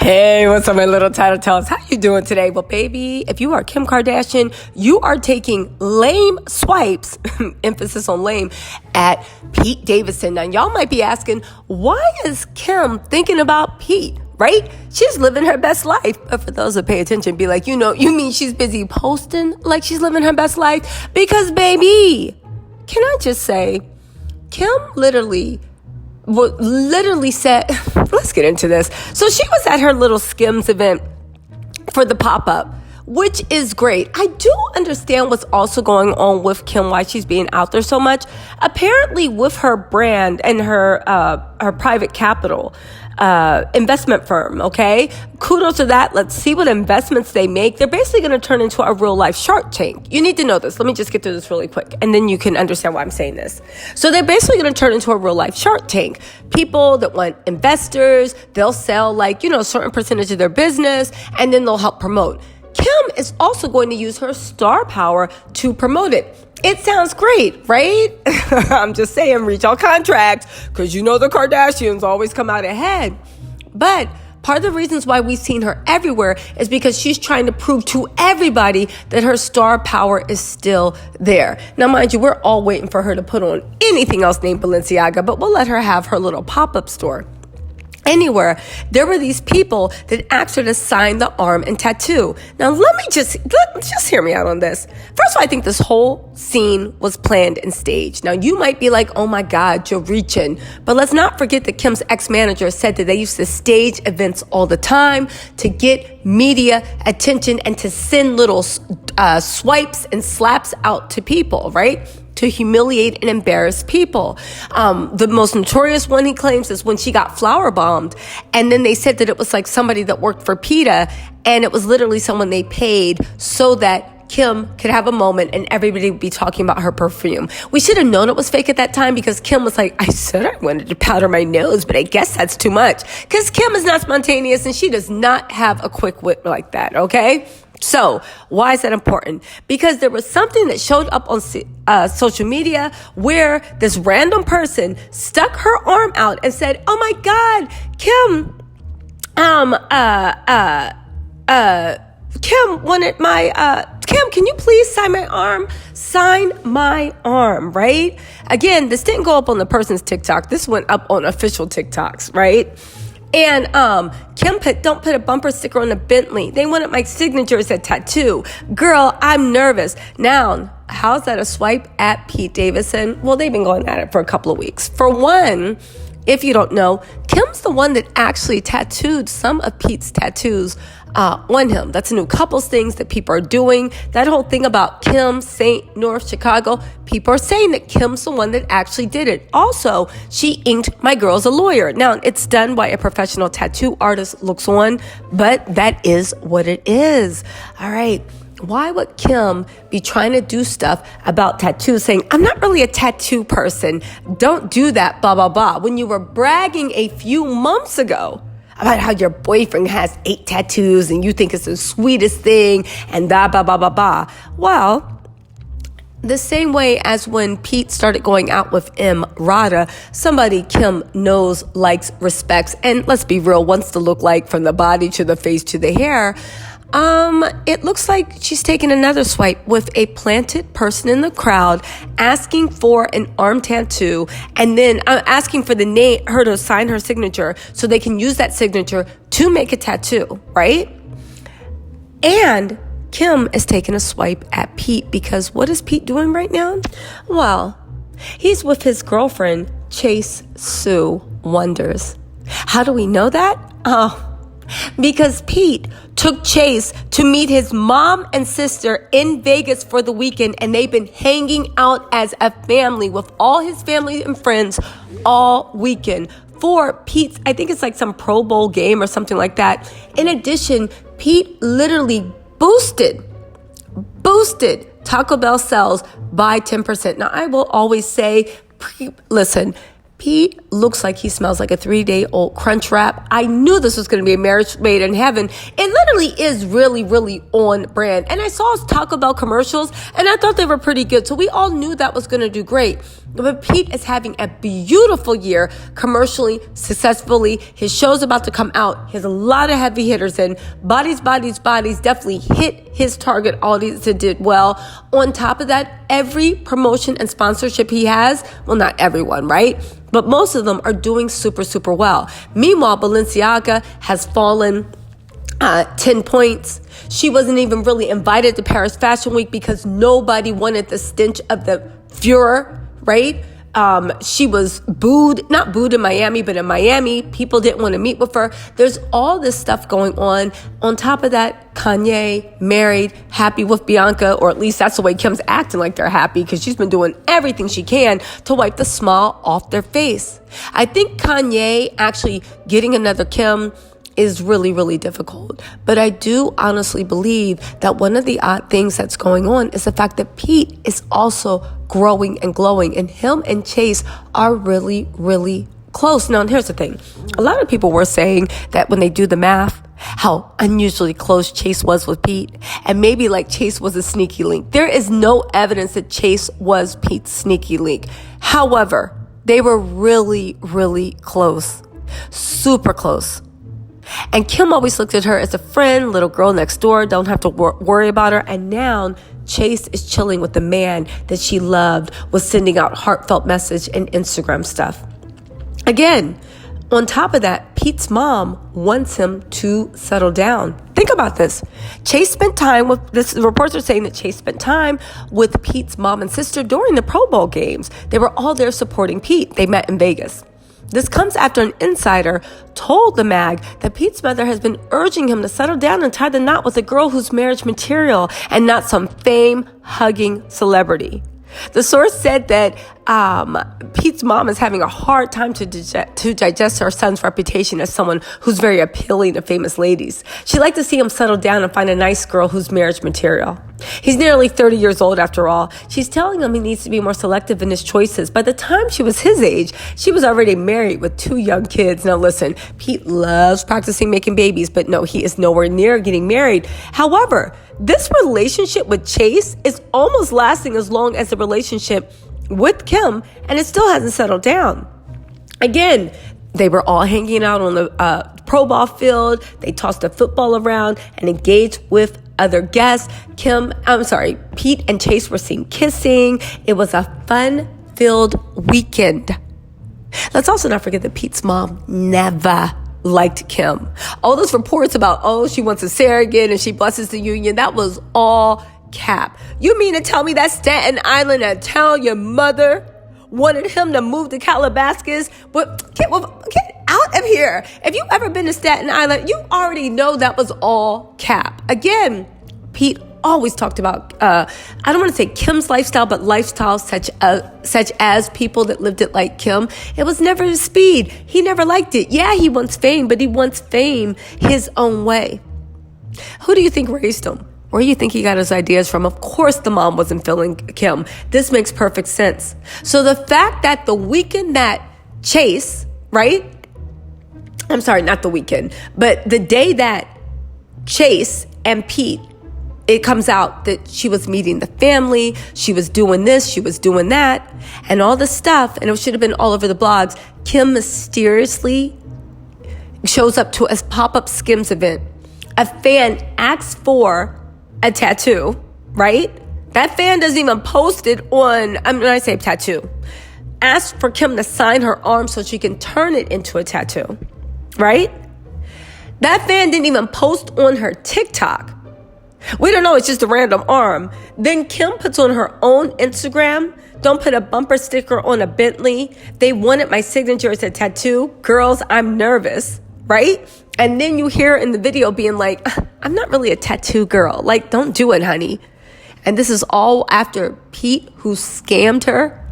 Hey, what's up, my little TisaTells? How you doing today? Well, baby, if you are Kim Kardashian, you are taking lame swipes, emphasis on lame, at Pete Davidson. Now, y'all might be asking, why is Kim thinking about Pete? Right? She's living her best life. But for those that pay attention, be like, you mean she's busy posting like she's living her best life? Because, baby, can I just say, Kim literally said, let's get into this. So she was at her little Skims event for the pop-up, which is great. I do understand what's also going on with Kim, why she's being out there so much. Apparently with her brand and her private capital investment firm, okay? Kudos to that. Let's see what investments they make. They're basically going to turn into a real life Shark Tank. You need to know this. Let me just get through this really quick, and then you can understand why I'm saying this. So they're basically going to turn into a real life Shark Tank. People that want investors, they'll sell a certain percentage of their business, and then they'll help promote. Kim is also going to use her star power to promote it. It sounds great, right? I'm just saying, reach all contracts, because the Kardashians always come out ahead. But part of the reasons why we've seen her everywhere is because she's trying to prove to everybody that her star power is still there. Now, mind you, we're all waiting for her to put on anything else named Balenciaga, but we'll let her have her little pop-up store. Anywhere, there were these people that asked her to sign the arm and tattoo. Now, let's just hear me out on this. First of all, I think this whole scene was planned and staged. Now, you might be like, oh my God, you're reaching. But let's not forget that Kim's ex-manager said that they used to stage events all the time to get media attention and to send little swipes and slaps out to people, right? To humiliate and embarrass people. The most notorious one, he claims, is when she got flower bombed. And then they said that it was like somebody that worked for PETA, and it was literally someone they paid so that Kim could have a moment and everybody would be talking about her perfume. We should have known it was fake at that time, because Kim was like, I said I wanted to powder my nose, but I guess that's too much. Because Kim is not spontaneous and she does not have a quick wit like that, okay? So why is that important? Because there was something that showed up on social media where this random person stuck her arm out and said, oh my God, Kim, Kim wanted my, Kim, can you please sign my arm? Sign my arm, right? Again, this didn't go up on the person's TikTok. This went up on official TikToks, right? And Kim don't put a bumper sticker on the Bentley. They wanted my signature as a tattoo. Girl, I'm nervous. Now, how's that a swipe at Pete Davidson? Well, they've been going at it for a couple of weeks. For one, if you don't know, Kim's the one that actually tattooed some of Pete's tattoos on him. That's a new couples things that people are doing. That whole thing about Kim, St. North, Chicago, people are saying that Kim's the one that actually did it. Also, she inked My Girl's a Lawyer. Now, it's done by a professional tattoo artist, looks on, but that is what it is. All right. Why would Kim be trying to do stuff about tattoos, saying, I'm not really a tattoo person. Don't do that, blah, blah, blah. When you were bragging a few months ago about how your boyfriend has 8 tattoos and you think it's the sweetest thing and blah, blah, blah, blah, blah. Well, the same way as when Pete started going out with M. Rada, somebody Kim knows, likes, respects, and let's be real, wants to look like from the body to the face to the hair. It looks like she's taking another swipe with a planted person in the crowd asking for an arm tattoo, and then asking for her to sign her signature so they can use that signature to make a tattoo, right? And Kim is taking a swipe at Pete, because what is Pete doing right now? Well, he's with his girlfriend, Chase Sue Wonders. How do we know that? Because Pete took Chase to meet his mom and sister in Vegas for the weekend, and they've been hanging out as a family with all his family and friends all weekend for Pete's, I think it's like some Pro Bowl game or something like that. In addition, Pete literally boosted Taco Bell sales by 10%. Now, I will always say, listen, Pete looks like he smells like a 3-day-old Crunch Wrap. I knew this was going to be a marriage made in heaven. It literally is really, really on brand. And I saw his Taco Bell commercials, and I thought they were pretty good. So we all knew that was going to do great. But Pete is having a beautiful year commercially, successfully. His show's about to come out. He has a lot of heavy hitters in. Bodies. Definitely hit his target audience and did well. On top of that, every promotion and sponsorship he has, well, not everyone, right? But most of them are doing super, super well. Meanwhile, Balenciaga has fallen 10 points. She wasn't even really invited to Paris Fashion Week because nobody wanted the stench of the furor, right? She was not booed in Miami, but in Miami, people didn't want to meet with her. There's all this stuff going on. On top of that, Kanye married, happy with Bianca, or at least that's the way Kim's acting like they're happy because she's been doing everything she can to wipe the smile off their face. I think Kanye actually getting another Kim is really, really difficult. But I do honestly believe that one of the odd things that's going on is the fact that Pete is also growing and glowing, and him and Chase are really, really close. Now, and here's the thing. A lot of people were saying that when they do the math, how unusually close Chase was with Pete, and maybe like Chase was a sneaky link. There is no evidence that Chase was Pete's sneaky link. However, they were really, really close. Super close. And Kim always looked at her as a friend, little girl next door, don't have to worry about her. And now Chase is chilling with the man that she loved, was sending out heartfelt message and Instagram stuff. Again, on top of that, Pete's mom wants him to settle down. Think about this. Chase spent time with this. The reports are saying that Chase spent time with Pete's mom and sister during the Pro Bowl games. They were all there supporting Pete. They met in Vegas. This comes after an insider told the mag that Pete's mother has been urging him to settle down and tie the knot with a girl who's marriage material and not some fame-hugging celebrity. The source said that Pete's mom is having a hard time to digest her son's reputation as someone who's very appealing to famous ladies. She'd like to see him settle down and find a nice girl who's marriage material. He's nearly 30 years old after all. She's telling him he needs to be more selective in his choices. By the time she was his age, she was already married with 2 young kids. Now listen, Pete loves practicing making babies, but no, he is nowhere near getting married. However, this relationship with Chase is almost lasting as long as the relationship with Kim, and it still hasn't settled down. Again, they were all hanging out on the pro ball field. They tossed a football around and engaged with other guests. Pete and Chase were seen kissing. It was a fun-filled weekend. Let's also not forget that Pete's mom never liked Kim. All those reports about, she wants a surrogate and she blesses the union, that was all cap. You mean to tell me that Staten Island Italian mother wanted him to move to Calabasas? But get out of here. If you've ever been to Staten Island, you already know that was all cap. Again, Pete always talked about, I don't want to say Kim's lifestyle, but lifestyles such as people that lived it like Kim. It was never his speed. He never liked it. Yeah, he wants fame, but he wants fame his own way. Who do you think raised him? Where do you think he got his ideas from? Of course the mom wasn't feeling Kim. This makes perfect sense. So the fact that the weekend that Chase, right? I'm sorry, not the weekend, but the day that Chase and Pete, it comes out that she was meeting the family, she was doing this, she was doing that, and all this stuff, and it should have been all over the blogs. Kim mysteriously shows up to a pop-up Skims event. A fan asks for a tattoo, right? That fan doesn't even post it on, when I say tattoo, asked for Kim to sign her arm so she can turn it into a tattoo, right? That fan didn't even post on her TikTok. We don't know, it's just a random arm. Then Kim puts on her own Instagram, don't put a bumper sticker on a Bentley. They wanted my signature as a tattoo. Girls, I'm nervous, right? And then you hear in the video being like, I'm not really a tattoo girl. Like, don't do it, honey. And this is all after Pete, who scammed her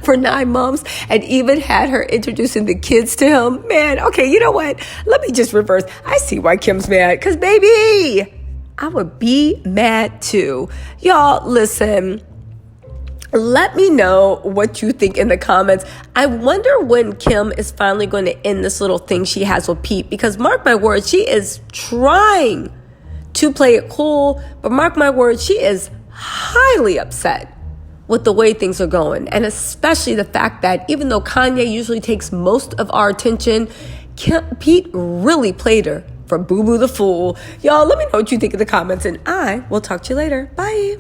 for 9 months and even had her introducing the kids to him. Man, okay, you know what? Let me just reverse. I see why Kim's mad. Because, baby, I would be mad too. Y'all, listen. Let me know what you think in the comments. I wonder when Kim is finally going to end this little thing she has with Pete. Because mark my words, she is trying to play it cool. But mark my words, she is highly upset with the way things are going. And especially the fact that even though Kanye usually takes most of our attention, Pete really played her for Boo Boo the Fool. Y'all, let me know what you think in the comments, and I will talk to you later. Bye.